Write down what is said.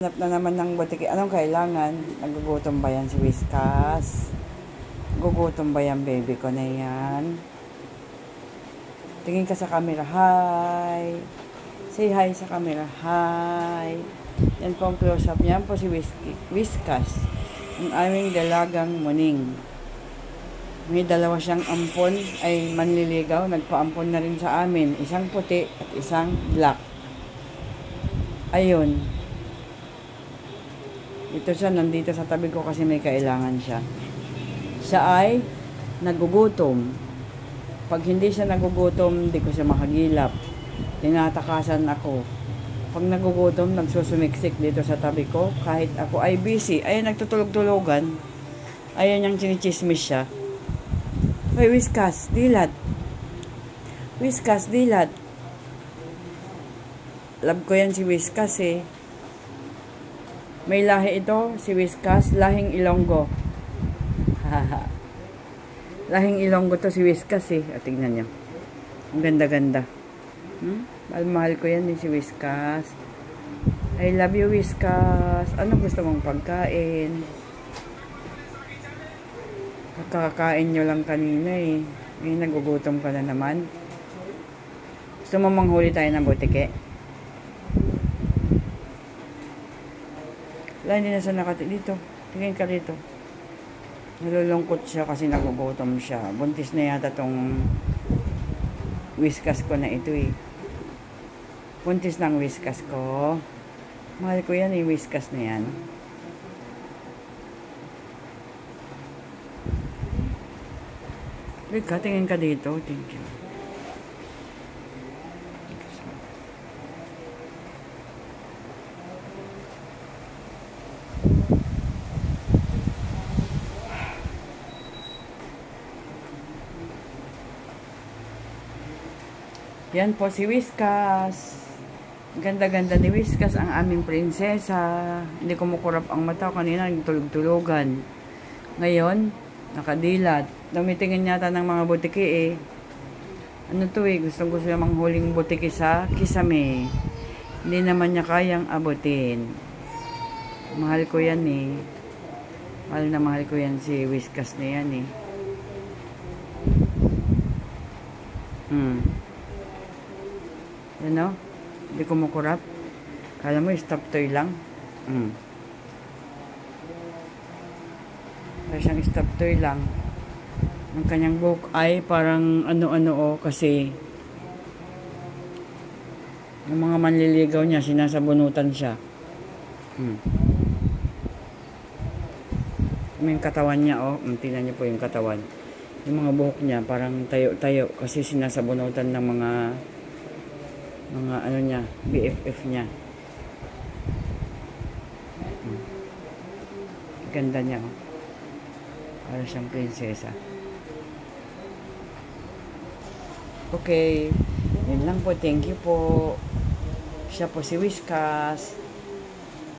Hanap na naman ng butiki. Anong kailangan? Nagugutom ba yan si Whiskas? Gugutom ba yan, baby ko na yan? Tingin ka sa camera. Hi! Say hi sa camera. Hi! Yan po ang close-up. Yan po si Whiskas. Ang aming dalagang muning. May dalawa siyang ampon ay manliligaw. Nagpaampon na rin sa amin. Isang puti at isang black. Ayun. Ito siya, nandito sa tabi ko kasi may kailangan siya. Siya ay nagugutom. Pag hindi siya nagugutom, hindi ko siya makagilap. Tinatakasan ako. Pag nagugutom, nagsusumiksik dito sa tabi ko. Kahit ako ay busy. Ayan, nagtutulog-tulogan. Ayan yung chinichismis siya. Hoy, Whiskas, dilat. Whiskas, dilat. Love ko yan si Whiskas eh. May lahi ito, si Whiskas, lahing Ilonggo. Lahing Ilonggo to si Whiskas eh. O, tignan nyo. Ang ganda-ganda. Mahal ko yan eh, si Whiskas. I love you, Whiskas. Ano gusto mong pagkain? Kakakain nyo lang kanina eh. Eh, nagugutom ka na naman. Gusto mo manghuli tayo ng butike? Wala, hindi na siya nakati dito. Tingin ka dito. Nalulungkot siya kasi nagugutom siya. Buntis na yata tong Whiskas ko na ito eh. Buntis ng Whiskas ko. Mahal ko yan eh, Whiskas na yan. Wait ka, tingin ka dito. Thank you. Yan po si Whiskas. Ganda-ganda ni Whiskas, ang aming prinsesa. Hindi kumukurap ang mata. Kanina nagtulog-tulogan. Ngayon, nakadilat. Dumitingin yata ng mga butiki eh. Ano to eh, gusto niya manghuling butiki sa Kisame. Hindi naman niya kayang abutin. Mahal ko yan eh. Mahal na mahal ko yan si Whiskas na yan eh. Yan o. Hindi kumukurap. Kala mo, stop toy lang. Kaya siyang stop toy lang. Ang kanyang buhok ay parang ano-ano o kasi yung mga manliligaw niya, sinasabunutan siya. Yung katawan niya o. Tingnan niyo po yung katawan. Yung mga buhok niya parang tayo-tayo kasi sinasabunutan ng mga ano niya, BFF niya. Ganda niya oh. Para siyang prinsesa. Okay, yun lang po. Thank you po. Siya po si Whiskas.